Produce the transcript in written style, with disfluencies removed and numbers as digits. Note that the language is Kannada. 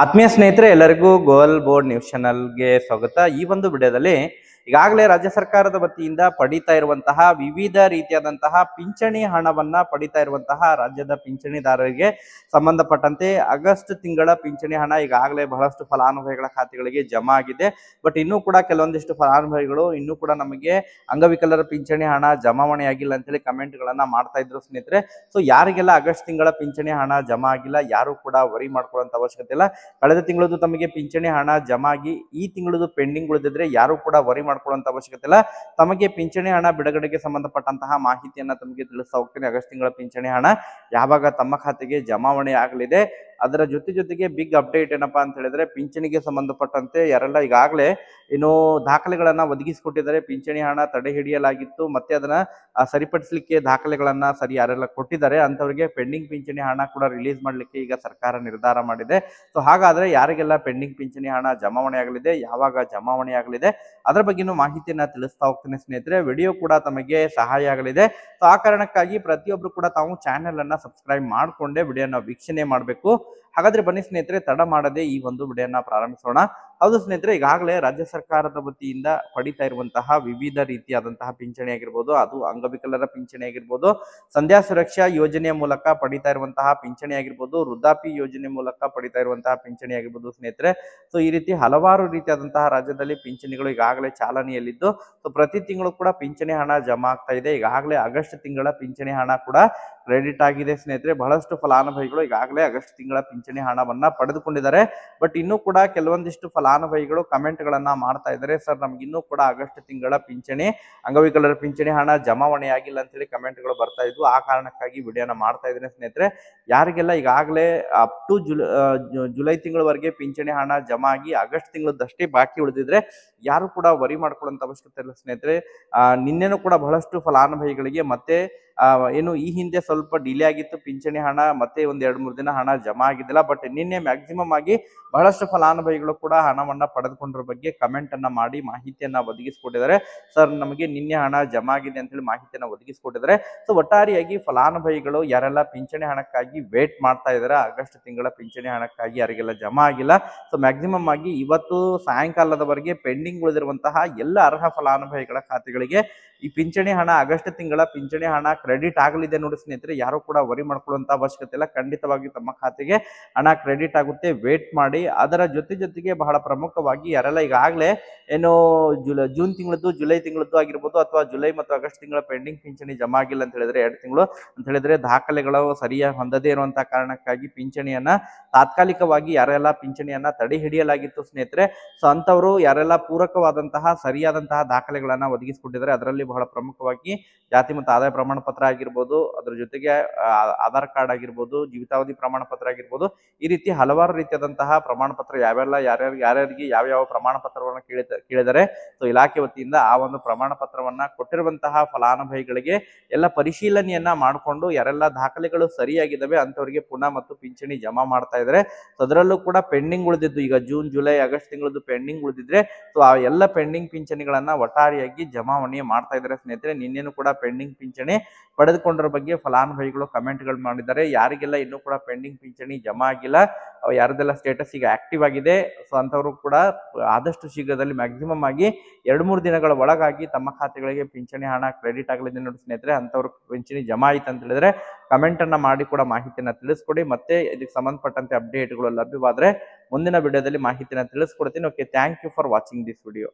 ಆತ್ಮೀಯ ಸ್ನೇಹಿತರೆ, ಎಲ್ಲರಿಗೂ ಗೋಲ್ ಬೋರ್ಡ್ ನ್ಯೂಸ್ ಚಾನಲ್ಗೆ ಸ್ವಾಗತ. ಈ ಒಂದು ವಿಡಿಯೋದಲ್ಲಿ ಈಗಾಗಲೇ ರಾಜ್ಯ ಸರ್ಕಾರದ ವತಿಯಿಂದ ಪಡಿತಾ ಇರುವಂತಹ ವಿವಿಧ ರೀತಿಯಾದಂತಹ ಪಿಂಚಣಿ ಹಣವನ್ನ ಪಡಿತಾ ಇರುವಂತಹ ರಾಜ್ಯದ ಪಿಂಚಣಿದಾರರಿಗೆ ಸಂಬಂಧಪಟ್ಟಂತೆ ಆಗಸ್ಟ್ ತಿಂಗಳ ಪಿಂಚಣಿ ಹಣ ಈಗಾಗಲೇ ಬಹಳಷ್ಟು ಫಲಾನುಭವಿಗಳ ಖಾತೆಗಳಿಗೆ ಜಮಾ ಆಗಿದೆ. ಬಟ್ ಇನ್ನೂ ಕೂಡ ಕೆಲವೊಂದಿಷ್ಟು ಫಲಾನುಭವಿಗಳು ಇನ್ನೂ ಕೂಡ ನಮಗೆ ಅಂಗವಿಕಲರ ಪಿಂಚಣಿ ಹಣ ಜಮಾವಣೆ ಆಗಿಲ್ಲ ಅಂತೇಳಿ ಕಮೆಂಟ್ಗಳನ್ನ ಮಾಡ್ತಾ ಇದ್ರು ಸ್ನೇಹಿತರೆ. ಸೊ ಯಾರಿಗೆಲ್ಲ ಆಗಸ್ಟ್ ತಿಂಗಳ ಪಿಂಚಣಿ ಹಣ ಜಮಾ ಆಗಿಲ್ಲ, ಯಾರು ಕೂಡ ವರಿ ಮಾಡ್ಕೊಳ್ಳುವಂತ ಅವಶ್ಯಕತೆ ಇಲ್ಲ. ಕಳೆದ ತಿಂಗಳದು ತಮಗೆ ಪಿಂಚಣಿ ಹಣ ಜಮಾ ಆಗಿ ಈ ತಿಂಗಳದು ಪೆಂಡಿಂಗ್ ಉಳಿದಿದ್ರೆ ಯಾರು ಕೂಡ ವರಿ ಮಾಡ್ಕೊಳ್ಳುವಂತ ಅವಶ್ಯಕತೆ ಇಲ್ಲ. ತಮಗೆ ಪಿಂಚಣಿ ಹಣ ಬಿಡುಗಡೆಗೆ ಸಂಬಂಧಪಟ್ಟಂತಹ ಮಾಹಿತಿಯನ್ನ ತಮಗೆ ತಿಳಿಸ್ತಾ ಹೋಗ್ತೀನಿ. ಆಗಸ್ಟ್ ತಿಂಗಳ ಪಿಂಚಣಿ ಹಣ ಯಾವಾಗ ತಮ್ಮ ಖಾತೆಗೆ ಜಮಾವಣೆ ಆಗಲಿದೆ, ಅದರ ಜೊತೆಗೆ ಬಿಗ್ ಅಪ್ಡೇಟ್ ಏನಪ್ಪಾ ಅಂತ ಹೇಳಿದ್ರೆ, ಪಿಂಚಣಿಗೆ ಸಂಬಂಧಪಟ್ಟಂತೆ ಯಾರೆಲ್ಲ ಈಗಾಗಲೇ ಏನು ದಾಖಲೆಗಳನ್ನ ಒದಗಿಸಿಕೊಟ್ಟಿದ್ದಾರೆ, ಪಿಂಚಣಿ ಹಣ ತಡೆ ಹಿಡಿಯಲಾಗಿತ್ತು ಮತ್ತೆ ಅದನ್ನ ಸರಿಪಡಿಸಲಿಕ್ಕೆ ದಾಖಲೆಗಳನ್ನ ಸರಿ ಯಾರೆಲ್ಲ ಕೊಟ್ಟಿದ್ದಾರೆ ಅಂತವರಿಗೆ ಪೆಂಡಿಂಗ್ ಪಿಂಚಣಿ ಹಣ ಕೂಡ ರಿಲೀಸ್ ಮಾಡ್ಲಿಕ್ಕೆ ಈಗ ಸರ್ಕಾರ ನಿರ್ಧಾರ ಮಾಡಿದೆ. ಸೊ ಹಾಗಾದ್ರೆ ಯಾರಿಗೆಲ್ಲ ಪೆಂಡಿಂಗ್ ಪಿಂಚಣಿ ಹಣ ಜಮಾವಣೆ ಆಗಲಿದೆ, ಯಾವಾಗ ಜಮಾವಣೆ ಆಗಲಿದೆ, ಅದರ ಬಗ್ಗೆನೂ ಮಾಹಿತಿಯನ್ನ ತಿಳಿಸ್ತಾ ಹೋಗ್ತೀನಿ ಸ್ನೇಹಿತರೆ. ವಿಡಿಯೋ ಕೂಡ ತಮಗೆ ಸಹಾಯ ಆಗಲಿದೆ. ಸೊ ಆ ಕಾರಣಕ್ಕಾಗಿ ಪ್ರತಿಯೊಬ್ರು ಕೂಡ ತಾವು ಚಾನೆಲ್ ಅನ್ನ ಸಬ್ಸ್ಕ್ರೈಬ್ ಮಾಡಿಕೊಂಡೇ ವಿಡಿಯೋನ ವೀಕ್ಷಣೆ ಮಾಡಬೇಕು. ಹಾಗಾದ್ರೆ ಬನ್ನಿ ಸ್ನೇಹಿತರೆ, ತಡ ಮಾಡದೆ ಈ ಒಂದು ವಿಡಿಯೋನ ಪ್ರಾರಂಭಿಸೋಣ. ಹೌದು ಸ್ನೇಹಿತರೆ, ಈಗಾಗಲೇ ರಾಜ್ಯ ಸರ್ಕಾರದ ವತಿಯಿಂದ ಪಡಿತಾ ಇರುವಂತಹ ವಿವಿಧ ರೀತಿಯಾದಂತಹ ಪಿಂಚಣಿ ಆಗಿರ್ಬೋದು, ಅದು ಅಂಗವಿಕಲರ ಪಿಂಚಣಿ ಆಗಿರ್ಬೋದು, ಸಂಧ್ಯಾ ಸುರಕ್ಷಾ ಯೋಜನೆಯ ಮೂಲಕ ಪಡಿತಾ ಇರುವಂತಹ ಪಿಂಚಣಿ ಆಗಿರ್ಬೋದು, ವೃದ್ಧಾಪ್ಯ ಯೋಜನೆ ಮೂಲಕ ಪಡಿತಾ ಇರುವಂತಹ ಪಿಂಚಣಿ ಆಗಿರ್ಬೋದು ಸ್ನೇಹಿತರೆ. ಸೊ ಈ ರೀತಿ ಹಲವಾರು ರೀತಿಯಾದಂತಹ ರಾಜ್ಯದಲ್ಲಿ ಪಿಂಚಣಿಗಳು ಈಗಾಗಲೇ ಚಾಲನೆಯಲ್ಲಿದ್ದು, ಸೊ ಪ್ರತಿ ತಿಂಗಳು ಕೂಡ ಪಿಂಚಣಿ ಹಣ ಜಮಾ ಆಗ್ತಾ ಇದೆ. ಈಗಾಗಲೇ ಆಗಸ್ಟ್ ತಿಂಗಳ ಪಿಂಚಣಿ ಹಣ ಕೂಡ ಕ್ರೆಡಿಟ್ ಆಗಿದೆ ಸ್ನೇಹಿತರೆ. ಬಹಳಷ್ಟು ಫಲಾನುಭವಿಗಳು ಈಗಾಗಲೇ ಆಗಸ್ಟ್ ತಿಂಗಳ ಪಿಂಚಣಿ ಹಣವನ್ನ ಪಡೆದುಕೊಂಡಿದ್ದಾರೆ. ಬಟ್ ಇನ್ನೂ ಕೂಡ ಕೆಲವೊಂದಿಷ್ಟು ಫಲಾನುಭವಿಗಳು ಕಮೆಂಟ್ ಗಳನ್ನ ಮಾಡ್ತಾ ಇದ್ದಾರೆ, ಸರ್ ನಮ್ಗೆ ಇನ್ನೂ ಕೂಡ ಆಗಸ್ಟ್ ತಿಂಗಳ ಪಿಂಚಣಿ ಅಂಗವಿಕಲರ ಪಿಂಚಣಿ ಹಣ ಜಮಾವಣೆ ಆಗಿಲ್ಲ ಅಂತೇಳಿ ಕಮೆಂಟ್ಗಳು ಬರ್ತಾ ಇದ್ವು. ಆ ಕಾರಣಕ್ಕಾಗಿ ವಿಡಿಯೋನ ಮಾಡ್ತಾ ಇದ್ದೇನೆ ಸ್ನೇಹಿತರೆ. ಯಾರಿಗೆಲ್ಲ ಈಗಾಗಲೇ ಅಪ್ ಟು ಜುಲೈ ತಿಂಗಳವರೆಗೆ ಪಿಂಚಣಿ ಹಣ ಜಮಾ ಆಗಿ ಆಗಸ್ಟ್ ತಿಂಗಳದಷ್ಟೇ ಬಾಕಿ ಉಳಿದಿದ್ರೆ ಯಾರು ಕೂಡ ವರಿ ಮಾಡ್ಕೊಳ್ಳುವಂತ ಅವಶ್ಯಕತೆ ಇಲ್ಲ ಸ್ನೇಹಿತರೆ. ನಿನ್ನೆನೂ ಕೂಡ ಬಹಳಷ್ಟು ಫಲಾನುಭವಿಗಳಿಗೆ ಮತ್ತೆ ಏನು ಈ ಹಿಂದೆ ಸ್ವಲ್ಪ ಡಿಲೇ ಆಗಿತ್ತು ಪಿಂಚಣಿ ಹಣ, ಮತ್ತೆ ಒಂದ್ 2-3 ದಿನ ಹಣ ಜಮಾ ಆಗಿದ್ದಿಲ್ಲ. ಬಟ್ ನಿನ್ನೆ ಮ್ಯಾಕ್ಸಿಮಮ್ ಆಗಿ ಬಹಳಷ್ಟು ಫಲಾನುಭವಿಗಳು ಕೂಡ ಹಣವನ್ನ ಪಡೆದುಕೊಂಡ್ರ ಬಗ್ಗೆ ಕಮೆಂಟ್ ಅನ್ನ ಮಾಡಿ ಮಾಹಿತಿಯನ್ನ ಒದಗಿಸಿಕೊಟ್ಟಿದ್ದಾರೆ. ಸರ್ ನಮಗೆ ನಿನ್ನೆ ಹಣ ಜಮಾ ಆಗಿದೆ ಅಂತ ಹೇಳಿ ಮಾಹಿತಿಯನ್ನ ಒದಗಿಸಿಕೊಟ್ಟಿದ್ದಾರೆ. ಸೊ ಒಟ್ಟಾರೆಯಾಗಿ ಫಲಾನುಭವಿಗಳು ಯಾರೆಲ್ಲ ಪಿಂಚಣಿ ಹಣಕ್ಕಾಗಿ ವೇಟ್ ಮಾಡ್ತಾ ಇದ್ದಾರೆ, ಆಗಸ್ಟ್ ತಿಂಗಳ ಪಿಂಚಣಿ ಹಣಕ್ಕಾಗಿ ಯಾರಿಗೆಲ್ಲ ಜಮಾ ಆಗಿಲ್ಲ, ಸೊ ಮ್ಯಾಕ್ಸಿಮಮ್ ಆಗಿ ಇವತ್ತು ಸಾಯಂಕಾಲದವರೆಗೆ ಪೆಂಡಿಂಗ್ ಉಳಿದಿರುವಂತಹ ಎಲ್ಲ ಅರ್ಹ ಫಲಾನುಭವಿಗಳ ಖಾತೆಗಳಿಗೆ ಈ ಪಿಂಚಣಿ ಹಣ ಆಗಸ್ಟ್ ತಿಂಗಳ ಪಿಂಚಣಿ ಹಣ ಕ್ರೆಡಿಟ್ ಆಗಲಿದೆ ನೋಡಿ ಸ್ನೇಹಿತರೆ. ಯಾರು ಕೂಡ ವರಿ ಮಾಡ್ಕೊಳ್ಳುವಂತ ಅವಶ್ಯಕತೆ ಇಲ್ಲ. ಖಂಡಿತವಾಗಿ ತಮ್ಮ ಖಾತೆಗೆ ಹಣ ಕ್ರೆಡಿಟ್ ಆಗುತ್ತೆ, ವೇಟ್ ಮಾಡಿ. ಅದರ ಜೊತೆಗೆ ಬಹಳ ಪ್ರಮುಖವಾಗಿ ಯಾರೆಲ್ಲ ಈಗಾಗಲೇ ಏನು ಜೂನ್ ತಿಂಗಳದ್ದು, ಜುಲೈ ತಿಂಗಳದ್ದು ಆಗಿರ್ಬೋದು, ಅಥವಾ ಜುಲೈ ಮತ್ತು ಆಗಸ್ಟ್ ತಿಂಗಳ ಪೆಂಡಿಂಗ್ ಪಿಂಚಣಿ ಜಮಾ ಆಗಿಲ್ಲ ಅಂತ ಹೇಳಿದ್ರೆ 2 ತಿಂಗಳು ಅಂತ ಹೇಳಿದ್ರೆ ದಾಖಲೆಗಳು ಸರಿಯಾಗಿ ಹೊಂದದೇ ಇರುವಂತಹ ಕಾರಣಕ್ಕಾಗಿ ಪಿಂಚಣಿಯನ್ನ ತಾತ್ಕಾಲಿಕವಾಗಿ ಯಾರೆಲ್ಲ ಪಿಂಚಣಿಯನ್ನ ತಡೆ ಹಿಡಿಯಲಾಗಿತ್ತು ಸ್ನೇಹಿತರೆ. ಸೊ ಅಂತವರು ಯಾರೆಲ್ಲ ಪೂರಕವಾದಂತಹ ಸರಿಯಾದಂತಹ ದಾಖಲೆಗಳನ್ನ ಒದಗಿಸಿಕೊಂಡಿದ್ದಾರೆ, ಅದರಲ್ಲಿ ಬಹಳ ಪ್ರಮುಖವಾಗಿ ಜಾತಿ ಮತ್ತು ಆದಾಯ ಪ್ರಮಾಣ ಪತ್ರ ಆಗಿರ್ಬೋದು, ಅದ್ರ ಜೊತೆಗೆ ಆಧಾರ್ ಕಾರ್ಡ್ ಆಗಿರ್ಬೋದು, ಜೀವಿತಾವಧಿ ಪ್ರಮಾಣ ಪತ್ರ ಆಗಿರ್ಬೋದು, ಈ ರೀತಿ ಹಲವಾರು ರೀತಿಯಾದಂತಹ ಪ್ರಮಾಣ ಪತ್ರ ಯಾರ್ಯಾರಿಗೆ ಯಾವ ಪ್ರಮಾಣ ಪತ್ರವನ್ನು ಕೇಳಿದರೆ ಸೊ ಇಲಾಖೆ ವತಿಯಿಂದ ಆ ಒಂದು ಪ್ರಮಾಣ ಪತ್ರವನ್ನ ಕೊಟ್ಟಿರುವಂತಹ ಫಲಾನುಭವಿಗಳಿಗೆ ಎಲ್ಲ ಪರಿಶೀಲನೆಯನ್ನ ಮಾಡಿಕೊಂಡು ಯಾರೆಲ್ಲ ದಾಖಲೆಗಳು ಸರಿಯಾಗಿದ್ದಾವೆ ಅಂತವರಿಗೆ ಪುನಃ ಮತ್ತು ಪಿಂಚಣಿ ಜಮಾ ಮಾಡ್ತಾ ಇದ್ದಾರೆ. ಸೊ ಅದರಲ್ಲೂ ಕೂಡ ಪೆಂಡಿಂಗ್ ಉಳಿದಿದ್ದು ಈಗ ಜೂನ್, ಜುಲೈ, ಆಗಸ್ಟ್ ತಿಂಗಳದ್ದು ಪೆಂಡಿಂಗ್ ಉಳಿದಿದ್ರೆ ಸೊ ಆ ಎಲ್ಲ ಪೆಂಡಿಂಗ್ ಪಿಂಚಣಿಗಳನ್ನ ಒಟ್ಟಾರೆಯಾಗಿ ಜಮಾವಣೆ ಮಾಡ್ತಾ ಇದ್ದಾರೆ ಸ್ನೇಹಿತರೆ. ನಿನ್ನೆನೂ ಕೂಡ ಪೆಂಡಿಂಗ್ ಪಿಂಚಣಿ ಪಡೆದುಕೊಂಡರ ಬಗ್ಗೆ ಫಲಾನುಭವಿಗಳು ಕಮೆಂಟ್ಗಳು ಮಾಡಿದ್ದಾರೆ. ಯಾರಿಗೆಲ್ಲ ಇನ್ನೂ ಕೂಡ ಪೆಂಡಿಂಗ್ ಪಿಂಚಣಿ ಜಮಾ ಆಗಿಲ್ಲ, ಯಾರದೆಲ್ಲ ಸ್ಟೇಟಸ್ ಈಗ ಆಕ್ಟಿವ್ ಆಗಿದೆ, ಸೊ ಅಂತವರು ಕೂಡ ಆದಷ್ಟು ಶೀಘ್ರದಲ್ಲಿ ಮ್ಯಾಕ್ಸಿಮಮ್ ಆಗಿ 2-3 ದಿನಗಳ ಒಳಗಾಗಿ ತಮ್ಮ ಖಾತೆಗಳಿಗೆ ಪಿಂಚಣಿ ಹಣ ಕ್ರೆಡಿಟ್ ಆಗಲಿದೆ ನೋಡಿ ಸ್ನೇಹಿತರೆ. ಅಂತವ್ರು ಪಿಂಚಣಿ ಜಮಾ ಆಯ್ತು ಅಂತ ಹೇಳಿದ್ರೆ ಕಮೆಂಟ್ ಅನ್ನ ಮಾಡಿ ಕೂಡ ಮಾಹಿತಿಯನ್ನ ತಿಳಿಸ್ಕೊಡಿ. ಮತ್ತೆ ಇದಕ್ಕೆ ಸಂಬಂಧಪಟ್ಟಂತೆ ಅಪ್ಡೇಟ್ಗಳು ಲಭ್ಯವಾದ್ರೆ ಮುಂದಿನ ವಿಡಿಯೋದಲ್ಲಿ ಮಾಹಿತಿಯನ್ನ ತಿಳಿಸ್ಕೊಡ್ತೀನಿ. Okay, thank you for watching this video.